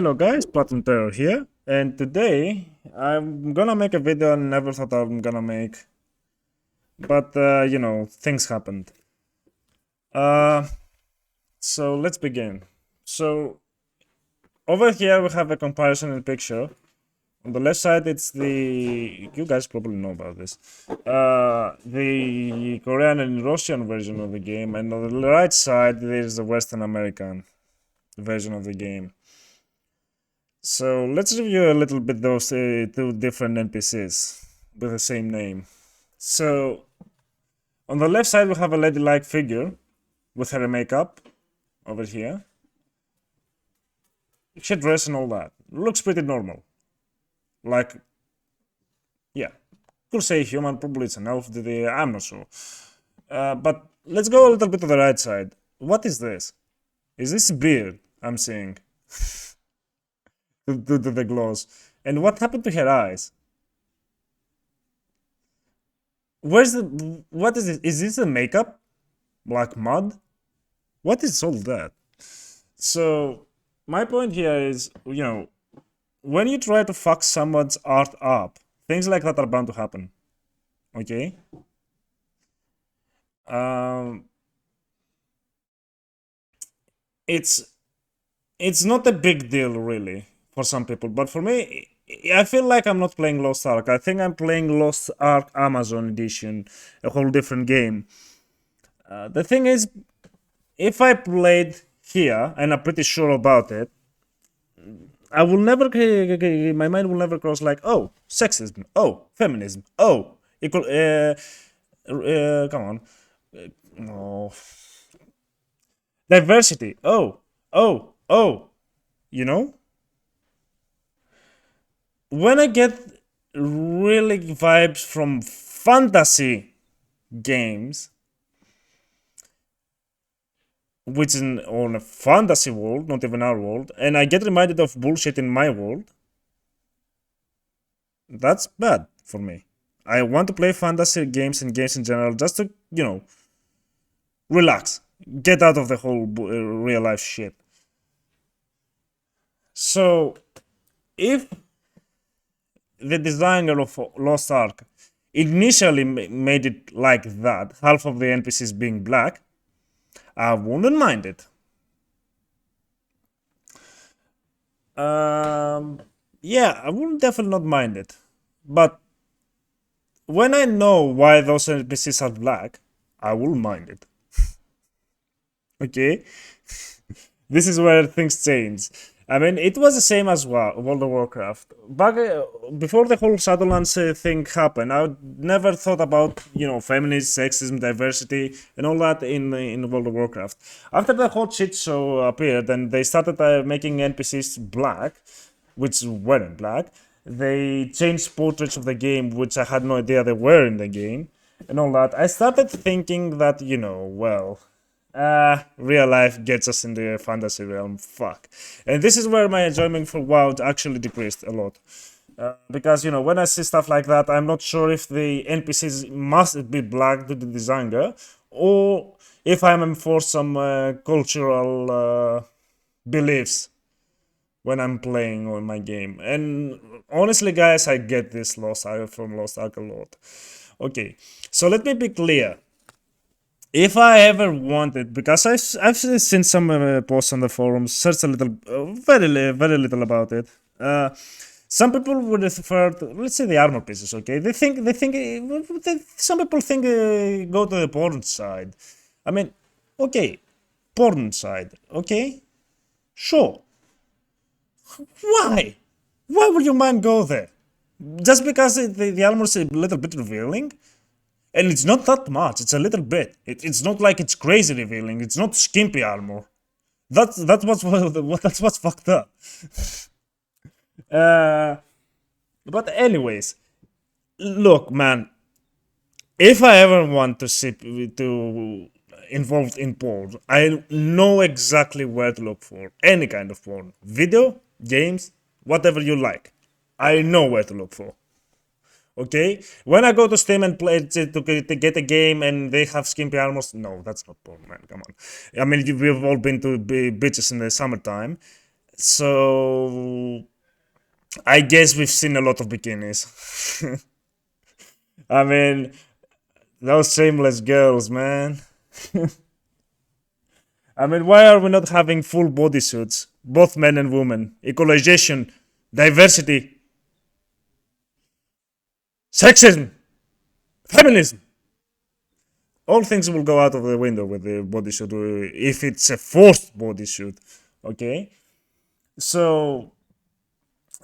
Hello guys, Platinum Terror here, and today I'm gonna make a video I never thought I'm gonna make, but things happened. Uh, so let's begin. So over here we have a comparison in picture. On the left side, it's you guys probably know about this, the Korean and Russian version of the game, and on the right side there's the Western American version of the game. So let's review a little bit those two different NPCs with the same name. So on the left side we have a ladylike figure with her makeup over here. She dress and all that. Looks pretty normal. Like, yeah, could say human, probably it's an elf. I'm not sure. But let's go a little bit to the right side. What is this? Is this beard I'm seeing? to the gloss. And what happened to her eyes? What is it? Is this the makeup? Black mud? What is all that? So, my point here is, when you try to fuck someone's art up, things like that are bound to happen. Okay? It's not a big deal really for some people, but for me, I feel like I'm not playing Lost Ark. I think I'm playing Lost Ark Amazon Edition, a whole different game. The thing is, if I played here, and I'm pretty sure about it, I will never, my mind will never cross like, oh, sexism, oh, feminism, oh, equal, come on, no, diversity, oh, you know? When I get really vibes from fantasy games, which is on a fantasy world, not even our world, and I get reminded of bullshit in my world, that's bad for me. I want to play fantasy games and games in general just to, relax, get out of the whole real life shit. So, if the designer of Lost Ark initially made it like that, half of the NPCs being black, I wouldn't mind it. Yeah, I wouldn't definitely not mind it. But when I know why those NPCs are black, I will mind it. Okay? This is where things change. I mean, it was the same as World of Warcraft. Back before the whole Shadowlands thing happened, I never thought about feminist, sexism, diversity, and all that in World of Warcraft. After the whole shit show appeared and they started making NPCs black, which weren't black, they changed portraits of the game, which I had no idea they were in the game, and all that. I started thinking that real life gets us in the fantasy realm. Fuck. And this is where my enjoyment for WoW actually decreased a lot. Because, when I see stuff like that, I'm not sure if the NPCs must be black to the designer, or if I'm enforced some cultural beliefs when I'm playing on my game. And honestly, guys, I get this Lost Ark from Lost Ark a lot. Okay, so let me be clear. If I ever wanted, because I've seen some posts on the forums, searched a little, very little about it. Some people would refer to, let's say, the armor pieces. Okay, some people think go to the porn side. I mean, okay, porn side. Okay, sure. Why? Why would your mind go there? Just because the armor is a little bit revealing? And it's not that much, it's a little bit. It's not like it's crazy revealing, it's not skimpy armor. That's what's fucked up. But anyways, look, man, if I ever want to involved in porn, I know exactly where to look for any kind of porn. Video, games, whatever you like. I know where to look for. Okay, when I go to Steam and play to get a game and they have skimpy armors, no, that's not porn, man. Come on. I mean, we've all been to beaches in the summertime. So I guess we've seen a lot of bikinis. I mean, those shameless girls, man. I mean, why are we not having full bodysuits, both men and women? Equalization, diversity, sexism, feminism. All things will go out of the window with the bodysuit if it's a forced bodysuit. Okay? So,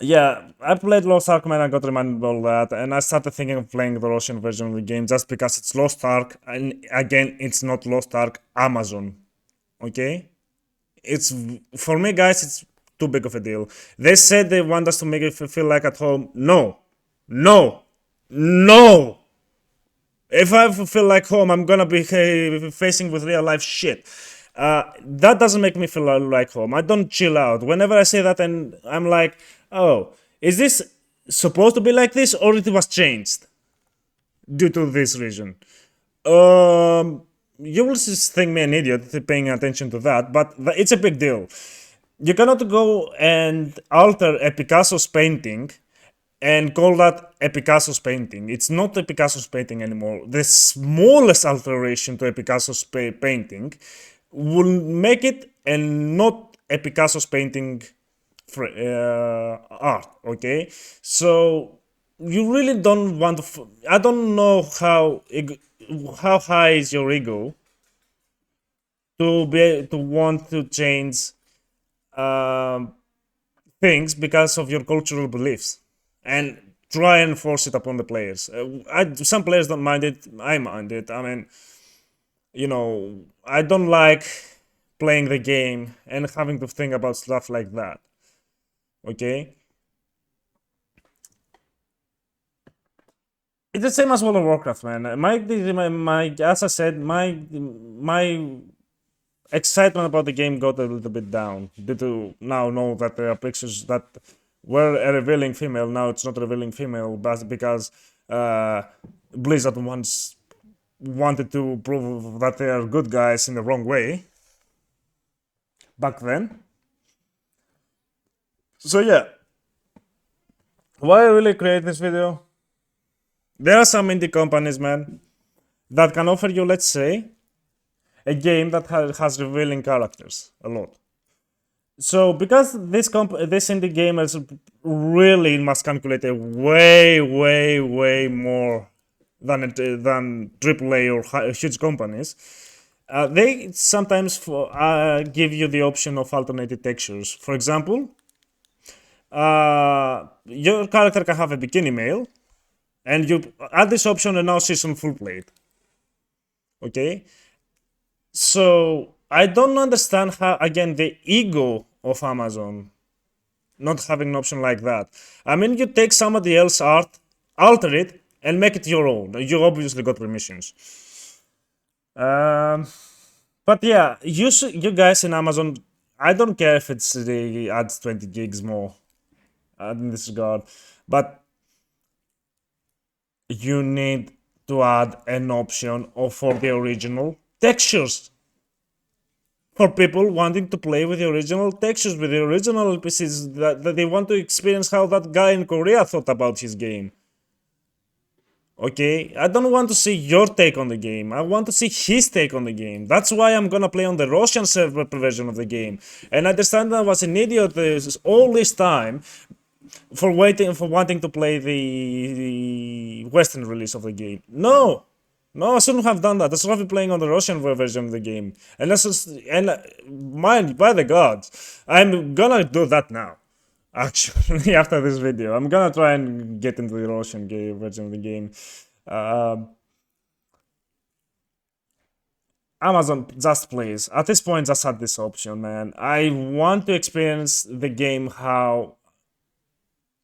yeah, I played Lost Ark, man. I got reminded of all that, and I started thinking of playing the Russian version of the game just because it's Lost Ark, and again, it's not Lost Ark Amazon. Okay? It's for me, guys, it's too big of a deal. They said they want us to make it feel like at home. No, no, no. If I feel like home, I'm gonna be facing with real life shit. That doesn't make me feel like home. I don't chill out. Whenever I say that, and I'm like, oh, is this supposed to be like this, or it was changed due to this reason? You will just think me an idiot paying attention to that, but it's a big deal. You cannot go and alter a Picasso's painting and call that a Picasso's painting. It's not a Picasso's painting anymore. The smallest alteration to a Picasso's painting will make it and not a Picasso's painting art. Okay, so you really don't want to. I don't know how high is your ego to want to change um, things because of your cultural beliefs and try and force it upon the players. Some players don't mind it. I mind it. I mean, I don't like playing the game and having to think about stuff like that. Okay? It's the same as World of Warcraft, man. As I said, my excitement about the game got a little bit down due to now know that there are pictures that were a revealing female. Now it's not a revealing female, but because Blizzard once wanted to prove that they are good guys in the wrong way back then. So yeah, why I really create this video? There are some indie companies, man, that can offer you, let's say, a game that has revealing characters a lot. So because this indie gamers really must calculate a way more than AAA or huge companies, they sometimes give you the option of alternated textures. For example, your character can have a bikini male, and you add this option and now she's on full plate. Okay, so I don't understand how, again, the ego of Amazon not having an option like that. I mean, you take somebody else's art, alter it, and make it your own. You obviously got permissions. But yeah, you guys in Amazon, I don't care if it's the adds 20 gigs more in this regard, but you need to add an option for the original textures. For people wanting to play with the original textures, with the original NPCs, that they want to experience how that guy in Korea thought about his game. Okay, I don't want to see your take on the game. I want to see his take on the game. That's why I'm gonna play on the Russian server version of the game. And I understand I was an idiot all this time for wanting to play the Western release of the game. No, I shouldn't have done that. I should have been playing on the Russian version of the game. And mind by the gods, I'm gonna do that now. Actually, after this video, I'm gonna try and get into the Russian version of the game. Amazon, just please. At this point, just add this option, man. I want to experience the game how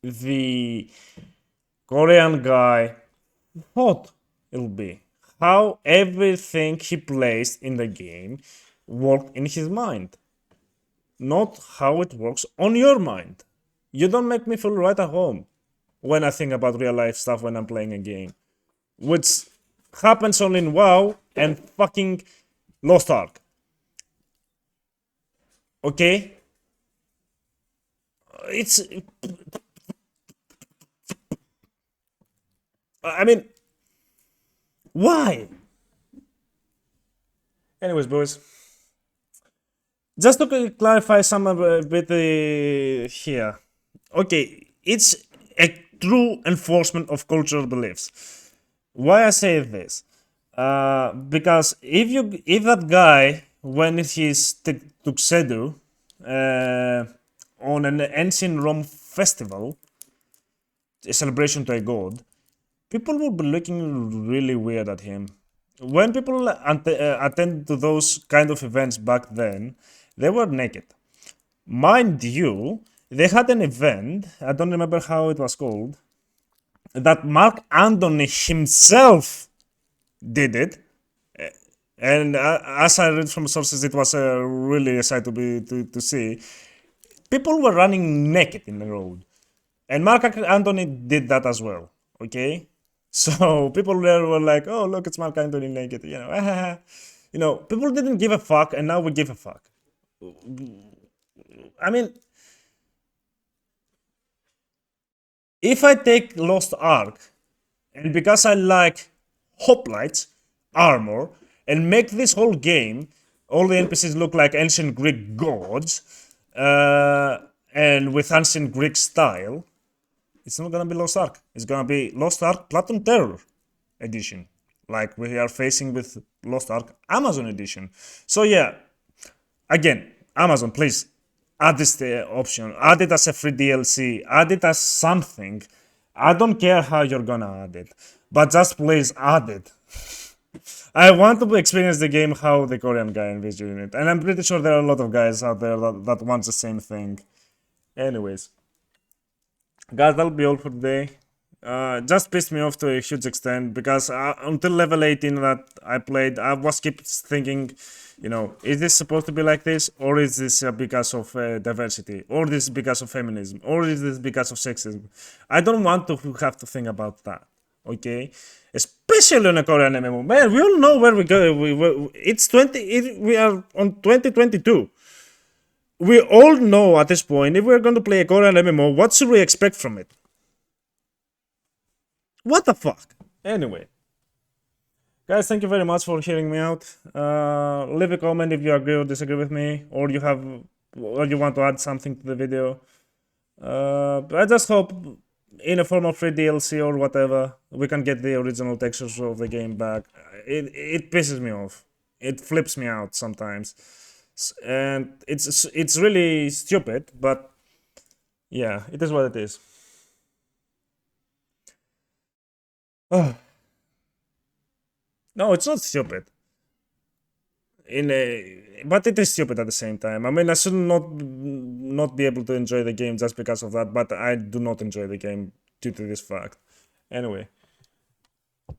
the Korean guy thought it'll be. How everything he placed in the game worked in his mind. Not how it works on your mind. You don't make me feel right at home when I think about real life stuff when I'm playing a game. Which happens only in WoW and fucking Lost Ark. Okay? it's. I mean, why? Anyways, boys, just to clarify some of bit here. Okay, it's a true enforcement of cultural beliefs. Why I say this? Because if that guy when he's tuxedo on an ancient Rome festival, a celebration to a god, people will be looking really weird at him. When people attend to those kind of events back then, they were naked. Mind you, they had an event, I don't remember how it was called, that Mark Antony himself did it. And as I read from sources, it was really a sight to see. People were running naked in the road. And Mark Antony did that as well. Okay? So people there were like, oh, look, it's Mark Antony naked. People didn't give a fuck, and now we give a fuck. I mean, if I take Lost Ark, and because I like hoplites, armor, and make this whole game, all the NPCs look like ancient Greek gods, and with ancient Greek style, it's not gonna be Lost Ark. It's gonna be Lost Ark Platon Terror edition, like we are facing with Lost Ark Amazon edition. So yeah, again, Amazon, please add this option. Add it as a free DLC. Add it as something. I don't care how you're gonna add it, but just please add it. I want to experience the game how the Korean guy envisioned it, and I'm pretty sure there are a lot of guys out there that want the same thing. Anyways, guys, that'll be all for today. Just pissed me off to a huge extent because until level 18 that I played, I was keep thinking, is this supposed to be like this, or is this because of diversity, or is this because of feminism, or is this because of sexism? I don't want to have to think about that, okay? Especially on a Korean MMO. Man, we all know where we go. We are on 2022. We all know at this point, if we're going to play a Korean MMO, what should we expect from it? What the fuck? Anyway. Guys, thank you very much for hearing me out. Leave a comment if you agree or disagree with me, or you want to add something to the video. I just hope in a form of free DLC or whatever, we can get the original textures of the game back. It pisses me off. It flips me out sometimes. And it's really stupid, but yeah, it is what it is. No, it's not stupid. But it is stupid at the same time. I mean, I should not be able to enjoy the game just because of that, but I do not enjoy the game due to this fact. Anyway,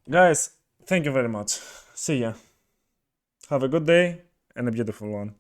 guys, thank you very much. See ya. Have a good day and a beautiful one.